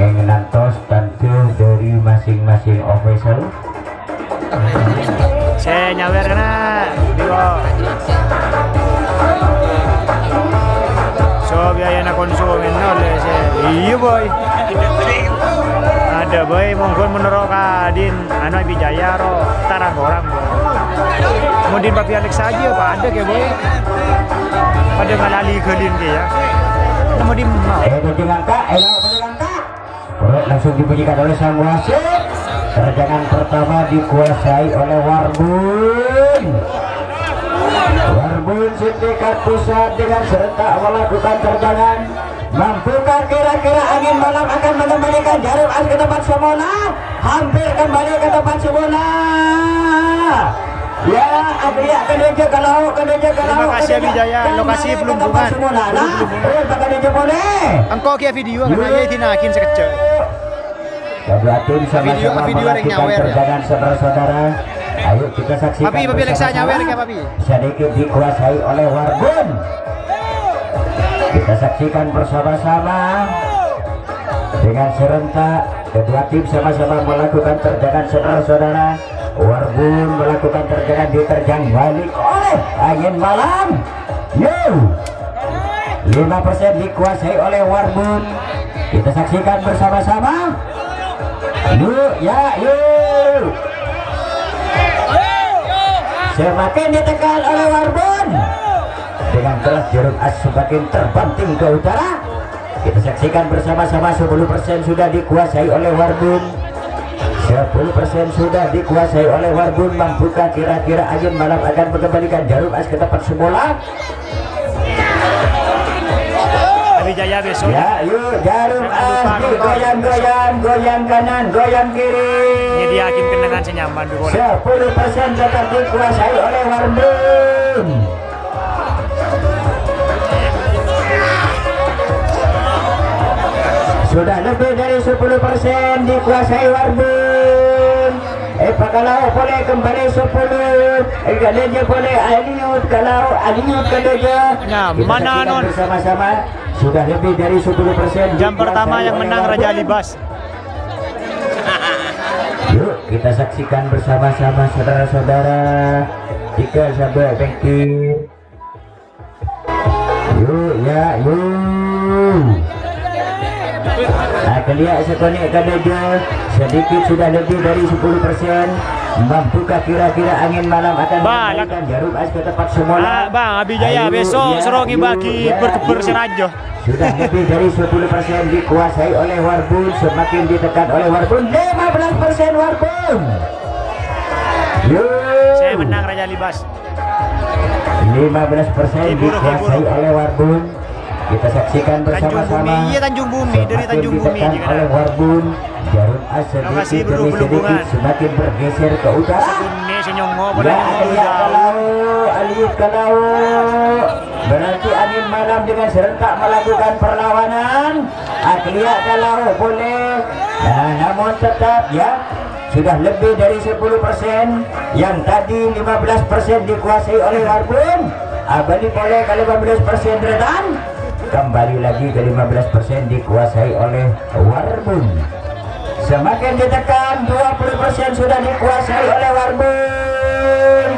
mengenantos tampil dari masing-masing official. Saya nyawer kena biro. So biaya na konsumen nol saya. Iya boy. Ada boy mungkin menurut kadin anu Bijaya ro tarang orang boy. Kemudian Papi Alex saja pak ada ke boy. Pada ngalali kelin ke ya. Nama di mau. Penjelangka, penjelangka. Langsung dibunyikan oleh sang wasit. Terjangan pertama dikuasai oleh Warbun. Warbun Sindikat Pusat dengan serentak melakukan terjangan. Mampukah kira-kira angin malam akan mengembalikan Jarum As ke tempat semula? Hampir kembali ke tempat semula. Ya, Adria kedeja kalau. Terima kasih Bijaya, lokasi belum bungan. Boleh. Engkau kia video kan aja dinakin sekecil. Kedua tim sama-sama melakukan perjalanan saudara-saudara. Ayo kita saksikan. Papi Alexa nyawer ya Papi. Sedikit dikuasai oleh Warbun. Kita saksikan bersama-sama. Dengan serentak kedua tim sama-sama melakukan terjangan saudara-saudara. Warbun melakukan terjangan diterjang balik oleh angin malam. Yo, 5% dikuasai oleh Warbun. Kita saksikan bersama-sama. Yuk, ya, yuk. Semakin ditekan oleh Warbun. Dengan keras Jarum As semakin terbanting ke utara. Kita saksikan bersama-sama 10% sudah dikuasai oleh Warbun. 10% sudah dikuasai oleh Warbun. Mampukah kira-kira angin malam akan mengembalikan Jarum As ke tempat semula? Bijaya besok. Ya, yuk Jarum As goyang kanan, goyang kiri. Ini dia hakim kenangan senyaman dulu. 10% tetap dikuasai oleh Warbun. Sudah lebih dari 10% dikuasai Warbun. Kalau boleh kembali 10. Kalau boleh Aliut, kalau Aliut kedeja. Nah, mana non bersama-sama sudah lebih dari 10%. Jam pertama yang menang Raja Libas. Yuk kita saksikan bersama-sama saudara-saudara. Jika sampai bengkir. Yuk ya yuk. Kelihatan sekonek kadeja sedikit sudah lebih dari 10%. Mampukah kira-kira angin malam akan mengembalikan Jarum As ke tempat semula? Bang Bijaya besok serongi bagi berkeber serajo. Sudah lebih dari 10% dikuasai oleh Warbun. Semakin ditekan oleh Warbun. 15% Warbun. Saya menang Raja Libas. 15% dikuasai oleh Warbun. Kita saksikan bersama-sama. Iya Tanjung Bumi dari Tanjung Bumi juga. Oleh Warbun. Jarum As sedikit demi sedikit semakin bergeser ke utara. Ya, Aliut kalau berarti angin malam dengan serentak melakukan perlawanan. Aklia kalau boleh. Nah, namun tetap ya sudah lebih dari 10%. Yang tadi 15% dikuasai oleh Warbun. Abadi boleh kalau 15% redan. Kembali lagi ke 15% dikuasai oleh Warbun. Semakin ditekan 20% sudah dikuasai oleh Warbun.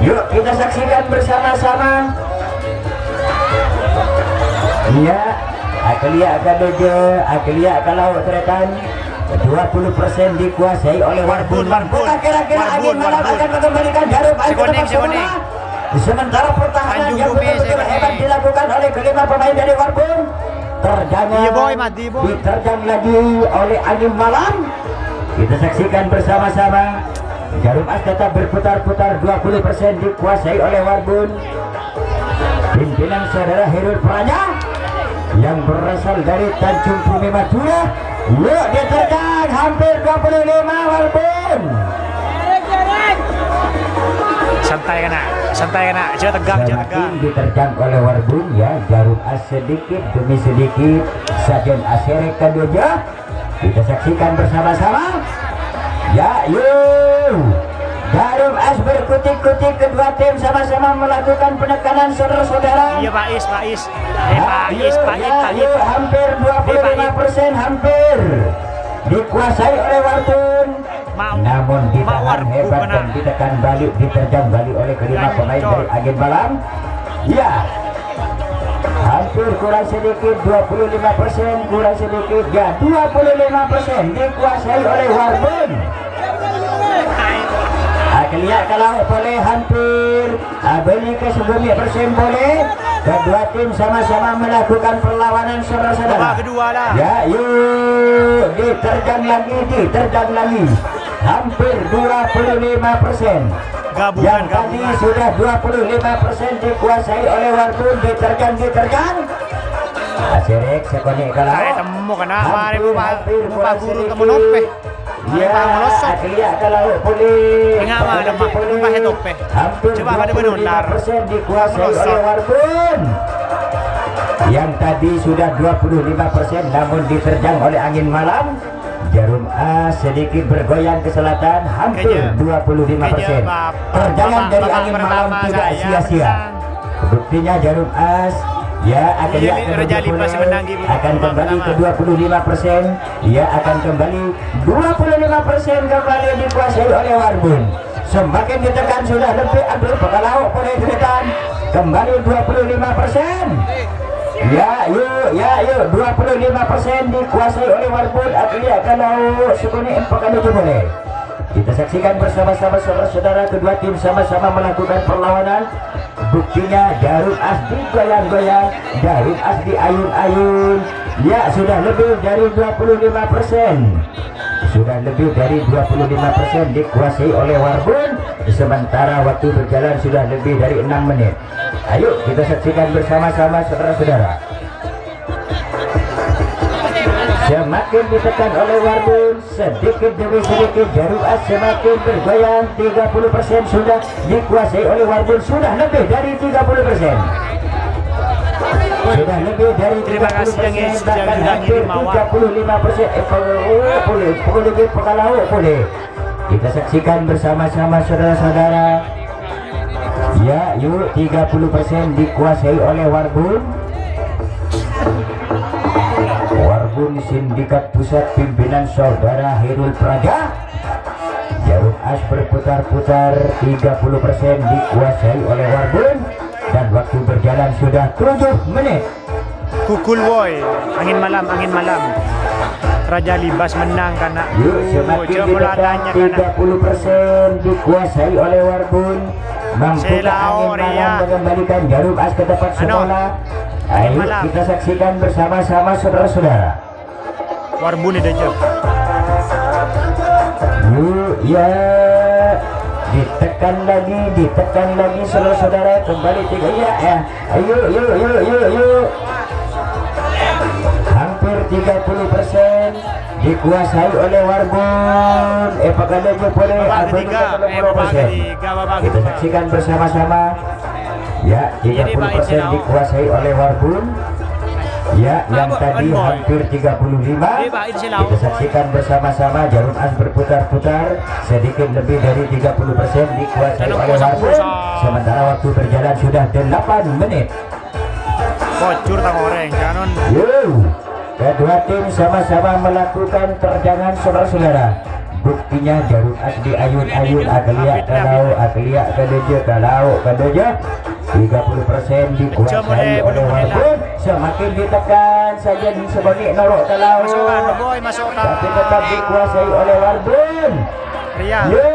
Yuk kita saksikan bersama-sama. Iya, Aklia kalau teretan 20% dikuasai oleh Warbun. Bukan kira-kira angin malam akan mengembalikan Jarum As ke tempat semula. Sementara pertahanan yang betul-betul hebat dilakukan oleh kelima pemain dari Warbun. Terjangan diterjang lagi oleh angin malam. Kita saksikan bersama-sama. Jarum As tetap berputar-putar 20% dikuasai oleh Warbun. Pimpinan saudara Herul Pranya yang berasal dari Tanjung Bumi Madura. Yuk diterjang hampir 25 Warbun. Santai kena, jangan tegang. Semakin diterjang oleh Warbun ya. Jarum As sedikit demi sedikit Sajen Aserek kedua. Kita saksikan bersama-sama. Ya yuk Jarum As berkutik-kutik, kedua tim sama-sama melakukan penekanan saudara-saudara. Iya Pak Is. Pak Is. Hampir 25%, hampir dikuasai oleh Warbun. Namun ditahan hebat dan ditekan balik, diterjang balik oleh kelima pemain dari Agen Malam. Ya, hampir kurang sedikit 25%, kurang sedikit ya 25% dikuasai oleh Warbun. Lihat kalau boleh hampir beli ke sebelumnya persen boleh. Kedua tim sama-sama melakukan perlawanan saudara-saudara. Kedua lah. Ya, yuk diterjang lagi. Hampir 25%. Yang tadi sudah 25% dikuasai oleh Warbun, diterjang. Asyik sekonek kalau. Temu kena mari Pak Guru temu nope. Ya, lihat kalau boleh. Tengah mana Pak? Lupa tope. Coba pada benar. 25% dikuasai oleh Warbun. Yang tadi sudah 25% namun diterjang oleh angin malam. Jarum As sedikit bergoyang ke selatan, hampir 25%. Terjangan dari angin malam tidak sia-sia. Buktinya Jarum As akan kembali ke 25%. Akan kembali 25% kembali dikuasai oleh Warbun. Semakin ditekan sudah lebih, aduh Pekalau boleh ditekan kembali 25%. Yuk 25% dikuasai oleh Warbun. Akhirnya kalau sekuni Pekalau itu boleh. Kita saksikan bersama-sama saudara-saudara, kedua tim sama-sama melakukan perlawanan. Buktinya Jarum As digoyang-goyang, Jarum As diayun-ayun. Ya, sudah lebih dari 25%. Sudah lebih dari 25% dikuasai oleh Warbun. Sementara waktu berjalan sudah lebih dari 6 menit. Ayo kita saksikan bersama-sama saudara-saudara. Semakin ditekan oleh Warbun, sedikit demi sedikit Jarum As semakin bergoyang. 30% sudah dikuasai oleh Warbun, sudah lebih dari 30%. Sudah lebih dari 30%, bahkan hampir 35%. Boleh Pekalau boleh. Kita saksikan bersama-sama saudara-saudara. Ya, yuk 30% dikuasai oleh Warbun. Warbun Sindikat Pusat pimpinan saudara Herul Praja. Jarum As berputar-putar, 30% dikuasai oleh Warbun. Dan waktu berjalan sudah 7 menit. Kukul boy, angin malam. Raja Libas menang karena semakin ditekan 30% dikuasai oleh Warbun. Mampu angin malam mengembalikan Jarum As ke tempat semula. Ayo kita saksikan bersama-sama saudara-saudara. Warbun ini aja. Ditekan lagi saudara-saudara, kembali 3 Ayo. Hampir 30% dikuasai oleh Warbun. Apakah dia boleh? Kita saksikan bersama-sama. Ya, 30% dikuasai oleh Warbun. Ya, yang tadi hampir 35. Kita saksikan bersama-sama Jarum As berputar-putar, sedikit lebih dari 30% dikuasai oleh Warbun. Sementara waktu berjalan sudah 8 menit. Bocor tak goreng, jangan. Kedua tim sama-sama melakukan terjangan saudara-saudara. Buktinya Jarum As diayun-ayun, Aglia kalau 30% dikuasai oleh Warbun. Semakin ditekan saja sebagai norok kalau tapi tetap dikuasai oleh Warbun.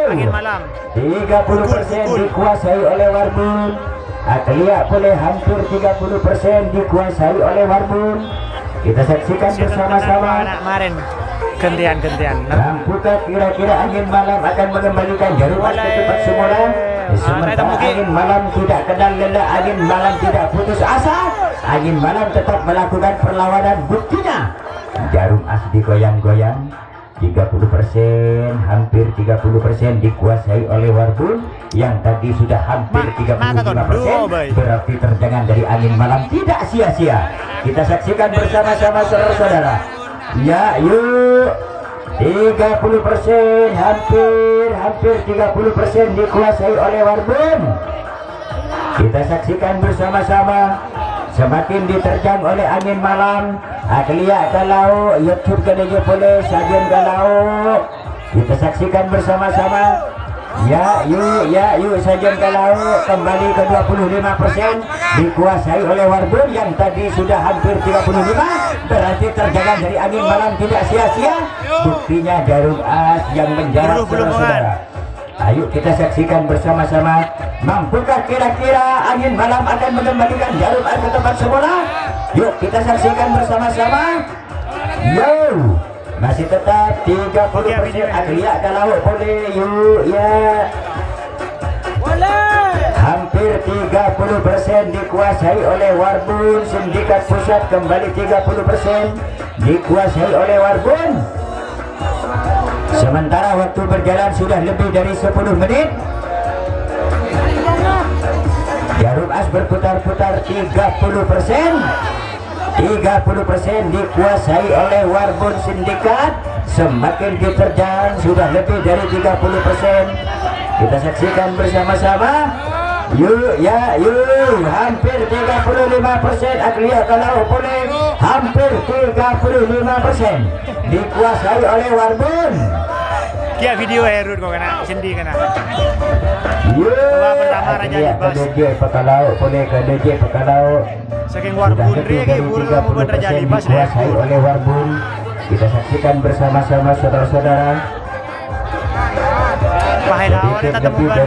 Angin malam 30% dikuasai oleh Warbun. Aglia boleh hampir 30% dikuasai oleh Warbun. Kita saksikan bersama-sama. Gantian. Ramputan kira-kira angin malam akan mengembalikan Jarum As ke tempat semula. Sementara angin malam tidak kenal lelah, angin malam tidak putus asa. Angin malam tetap melakukan perlawanan. Buktinya Jarum As digoyang-goyang. 30%, hampir 30% dikuasai oleh Warbun. Yang tadi sudah hampir 35%. Berarti terjangan dari angin malam tidak sia-sia. Kita saksikan bersama-sama saudara-saudara. Ya, yuk 30%, hampir 30% dikuasai oleh Warbun. Kita saksikan bersama-sama, semakin diterjang oleh angin malam. Aklia kalau YouTube kedeje boleh sajen kalau kita saksikan bersama-sama. Ya yuk sajen kalau kembali ke 25% dikuasai oleh Warbun yang tadi sudah hampir 35, berarti terjaga dari angin malam tidak sia-sia. Buktinya jarum as yang menjawab saudara-saudara. Ayo kita saksikan bersama-sama, mampukah kira-kira angin malam akan mengembalikan jarum as ke tempat semula? Yuk kita saksikan bersama-sama. Yo, masih tetap 30%. Aklia kalau boleh yuk ya. Hampir 30% dikuasai oleh Warbun. Sindikat Pusat kembali 30% dikuasai oleh Warbun. Sementara waktu berjalan sudah lebih dari 10 menit. Jarum as berputar-putar 30%. 30% dikuasai oleh Warbun Sindikat. Semakin diterjang sudah lebih dari 30%. Kita saksikan bersama-sama. Yuk ya yuk, hampir 35%. Aklia kalau boleh hampir 35% dikuasai oleh Warbun. Kia video Herud kok kena sendi kena. Yuk, pertama Raja Libas. DJ Pekalau boleh ke DJ Pekalau. Saking Warbun rege buru kamu buat Raja Libas dikuasai oleh Warbun. Kita saksikan bersama-sama saudara-saudara. Pahlawan kita temukan.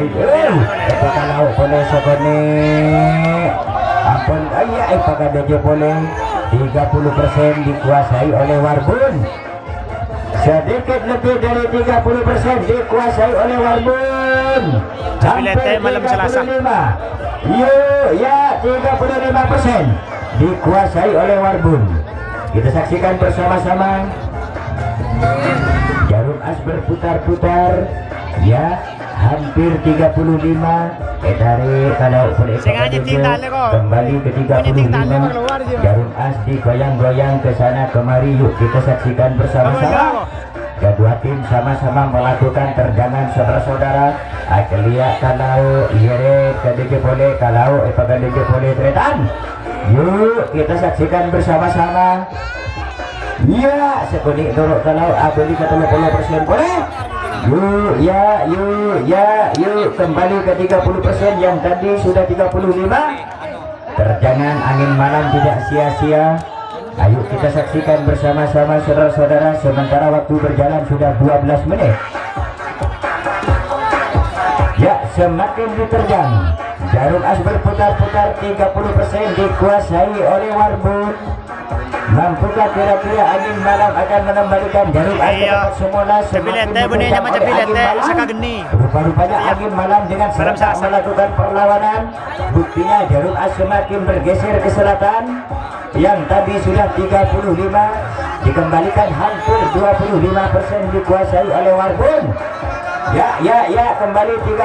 Pekalau boleh sokone. Ampun ayah pakai DJ boleh 30% dikuasai oleh Warbun. Sedikit lebih dari 30% dikuasai oleh Warbun. Hampir 35. Yuk ya 35% dikuasai oleh Warbun. Kita saksikan bersama-sama. Jarum as berputar-putar. Ya hampir 35. Dari kalau kembali ke 35. Jarum as digoyang-goyang ke sana kemari. Yuk kita saksikan bersama-sama. Kedua tim sama-sama melakukan terjangan saudara-saudara. Aklia kalau Yere KDJ boleh kalau KDJ boleh tretan. Yuk kita saksikan bersama-sama. Ya sekunik dorok kalau abeli ke 30% boleh. Yuk yuk kembali ke 30% yang tadi sudah 35. Terjangan angin malam tidak sia-sia. Ayo kita saksikan bersama-sama saudara-saudara. Sementara waktu berjalan sudah 12 menit. Ya semakin diterjang. Jarum as berputar-putar 30% dikuasai oleh Warbun. Mampukah kira-kira angin malam akan mengembalikan jarum as ke tempat semula? Semakin diterjang oleh angin malam. Rupa-rupanya angin malam dengan serentak melakukan perlawanan. Buktinya jarum as semakin bergeser ke selatan. Yang tadi sudah 35 dikembalikan hampir 25% dikuasai oleh Warbun. Ya kembali 30%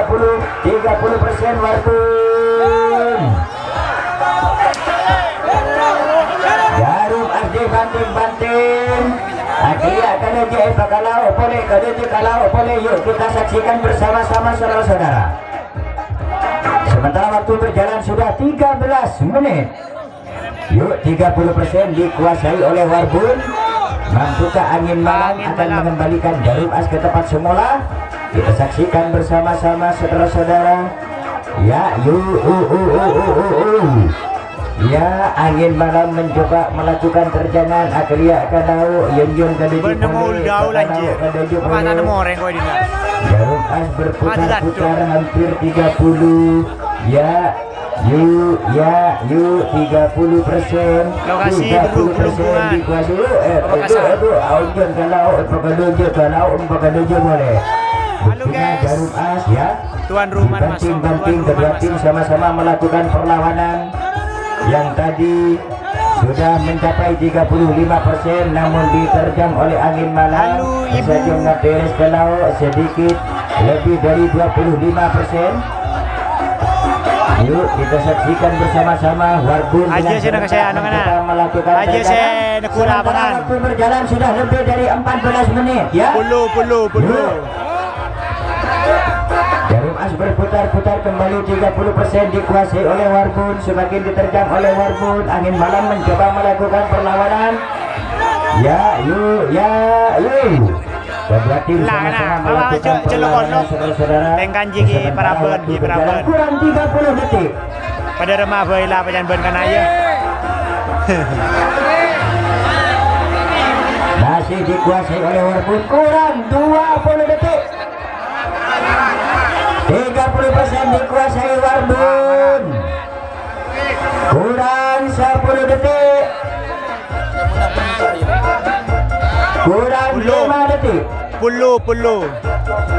Warbun. Jarum as dibanting-banting. Akhirnya KDJ kalau boleh KDJ kalau boleh. Yuk kita saksikan bersama-sama saudara-saudara. Sementara waktu berjalan sudah 13 menit. Yuk 30% dikuasai oleh Warbun. Mampukah angin malam akan mengembalikan jarum as ke tempat semula? Kita saksikan bersama-sama saudara-saudara. Ya ya angin malam mencoba melakukan terjangan. Aklia kalau Yun KDJ jarum as berputar-putar hampir 30. Ya yuk 30%. Lokasi berhubungan. Dikuasai. Aujun kalau boleh. Halo guys. Jarum as ya. Tuan rumah masuk. Banting kedua tim sama-sama melakukan perlawanan. Yang tadi sudah mencapai 35% namun diterjang oleh angin malam. Saja ngeberes kalau sedikit lebih dari 25%. Yuk kita saksikan bersama-sama Warbun aja sih nak saya anu kana. melakukan aja saya nak kurang pangan. Waktu berjalan sudah lebih dari 14 menit ya. Puluh. Jarum as berputar-putar kembali 30% dikuasai oleh Warbun, semakin diterjang oleh Warbun. Angin malam mencoba melakukan perlawanan. Ya, yuk. Kedua tim sama-sama melakukan perlawanan saudara-saudara. Tengkan jigi paraben. Kurang 30 detik. Pada remah baiklah pajan ben kan aja. Masih dikuasai oleh Warbun, kurang 20 detik. 30% dikuasai Warbun, kurang 10 detik, kurang 5 detik, Puluh.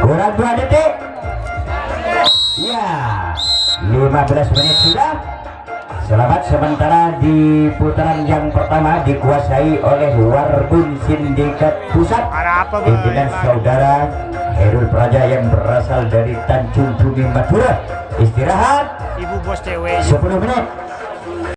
kurang 2 detik. Ya, 15 menit sudah. Selamat sementara di putaran yang pertama dikuasai oleh Warbun Sindikat Pusat. Ada apa Pimpinan saudara Herul Praja yang berasal dari Tanjung Bumi Madura. Istirahat Ibu bos cewek. 10 menit.